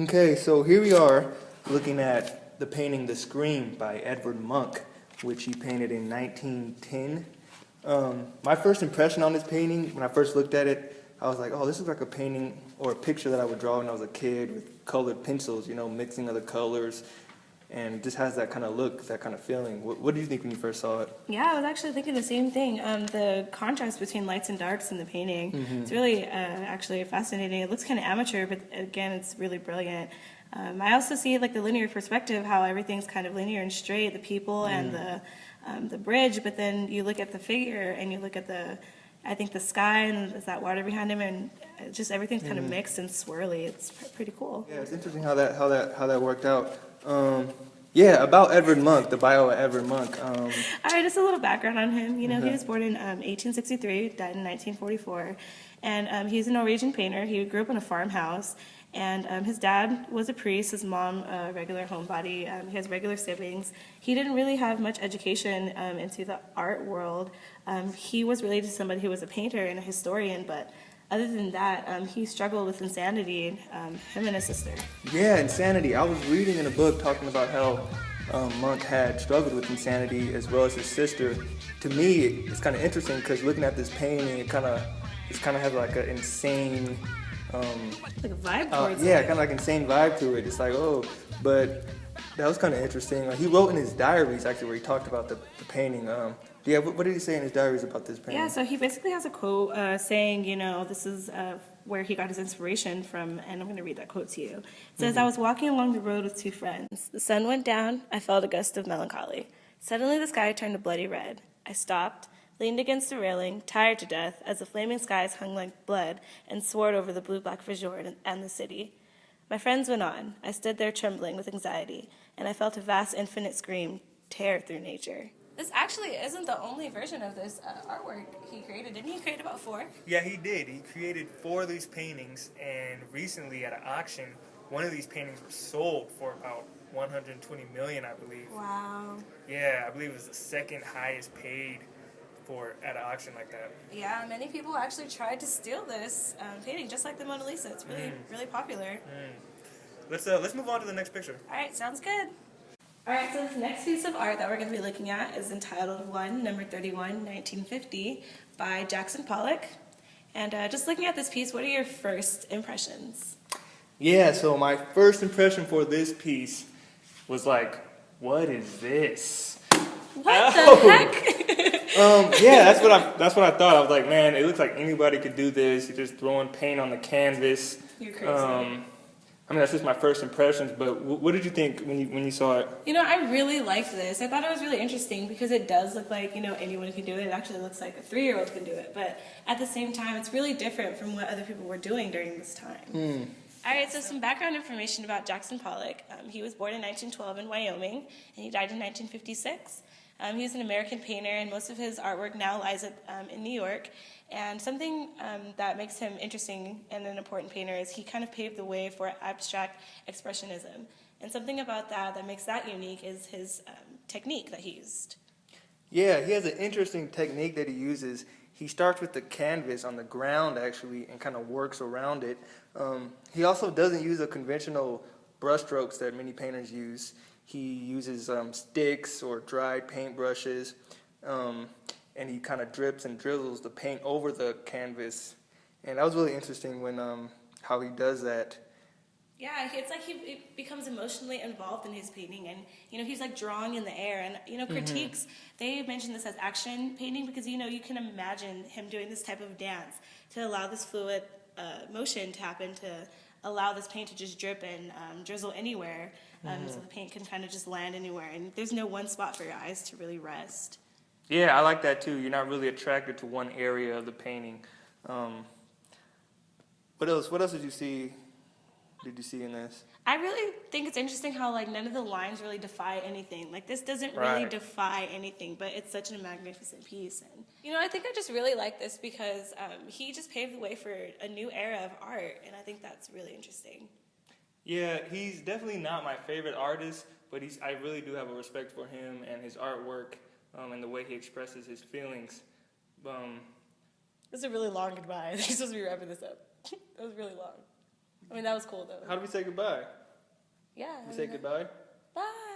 Okay, so here we are looking at the painting The Scream by Edward Munch, which he painted in 1910. My first impression on this painting, when I first looked at it, I was like, oh, this is like a painting or a picture that I would draw when I was a kid with colored pencils, you know, mixing of the colors. And it just has that kind of look, that kind of feeling. What did you think when you first saw it? Yeah, I was actually thinking the same thing. The contrast between lights and darks in the painting, it's really actually fascinating. It looks kind of amateur, but again, it's really brilliant. I also see like the linear perspective, how everything's kind of linear and straight, the people and the bridge, but then you look at the figure and you look at I think the sky and there's that water behind him, and just everything's kind of mixed and swirly. It's pretty cool. Yeah, it's interesting how that worked out. Yeah, about Edward Munch, the bio of Edward Munch. All right, just a little background on him. You know, he was born in 1863, died in 1944, and he's a Norwegian painter. He grew up in a farmhouse, and his dad was a priest, his mom a regular homebody. He has regular siblings. He didn't really have much education into the art world. He was related to somebody who was a painter and a historian, but other than that, he struggled with insanity, him and his sister. Yeah, insanity. I was reading in a book talking about how Munch had struggled with insanity as well as his sister. To me, it's kind of interesting because looking at this painting, it kind of has like an insane... like a vibe towards it. Yeah, kind of like insane vibe to it. It's like, oh, but that was kind of interesting. He wrote in his diaries, actually, where he talked about the painting. Yeah, what did he say in his diaries about this painting? Yeah, so he basically has a quote saying, you know, this is where he got his inspiration from, and I'm going to read that quote to you. It says, I was walking along the road with two friends. The sun went down. I felt a gust of melancholy. Suddenly the sky turned a bloody red. I stopped, leaned against the railing, tired to death, as the flaming skies hung like blood and soared over the blue-black fjord and the city. My friends went on. I stood there trembling with anxiety, and I felt a vast, infinite scream tear through nature. This actually isn't the only version of this artwork he created. Didn't he create about 4? Yeah, he did. He created 4 of these paintings, and recently at an auction, one of these paintings was sold for about $120 million, I believe. Wow. Yeah, I believe it was the second highest paid for at an auction like that. Yeah, many people actually tried to steal this painting, just like the Mona Lisa. It's really popular. Let's move on to the next picture. All right, sounds good. All right, so this next piece of art that we're going to be looking at is entitled 1, number 31, 1950, by Jackson Pollock. And just looking at this piece, what are your first impressions? Yeah, so my first impression for this piece was like, what is this? What the heck? Yeah, that's what I thought. I was like, man, it looks like anybody could do this. You're just throwing paint on the canvas. You're crazy. I mean, that's just my first impressions, but what did you think when you saw it? You know, I really liked this. I thought it was really interesting because it does look like, you know, anyone can do it. It actually looks like a 3-year-old can do it. But at the same time, it's really different from what other people were doing during this time. All right, so some background information about Jackson Pollock. He was born in 1912 in Wyoming, and he died in 1956. He was an American painter, and most of his artwork now lies in New York. And something that makes him interesting and an important painter is he kind of paved the way for abstract expressionism. And something about that makes that unique is his technique that he used. Yeah, he has an interesting technique that he uses. He starts with the canvas on the ground, actually, and kind of works around it. He also doesn't use the conventional brushstrokes that many painters use. He uses sticks or dried paint brushes, and he kind of drips and drizzles the paint over the canvas. And that was really interesting when how he does that. Yeah, it's like he becomes emotionally involved in his painting, and you know he's like drawing in the air. And you know, critiques they mention this as action painting because you know you can imagine him doing this type of dance to allow this fluid motion to happen, to allow this paint to just drip and drizzle anywhere, so the paint can kind of just land anywhere, and there's no one spot for your eyes to really rest. Yeah, I like that too. You're not really attracted to one area of the painting. What else did you see? Did you see in this? I really think it's interesting how like none of the lines really defy anything. Like this doesn't really defy anything, but it's such a magnificent piece. And you know, I think I just really like this because he just paved the way for a new era of art, and I think that's really interesting. Yeah, he's definitely not my favorite artist, but I really do have a respect for him and his artwork and the way he expresses his feelings. This is a really long goodbye. I think you're supposed to be wrapping this up. That was really long. I mean, that was cool though. How do we say goodbye? Yeah. We say goodbye? Bye.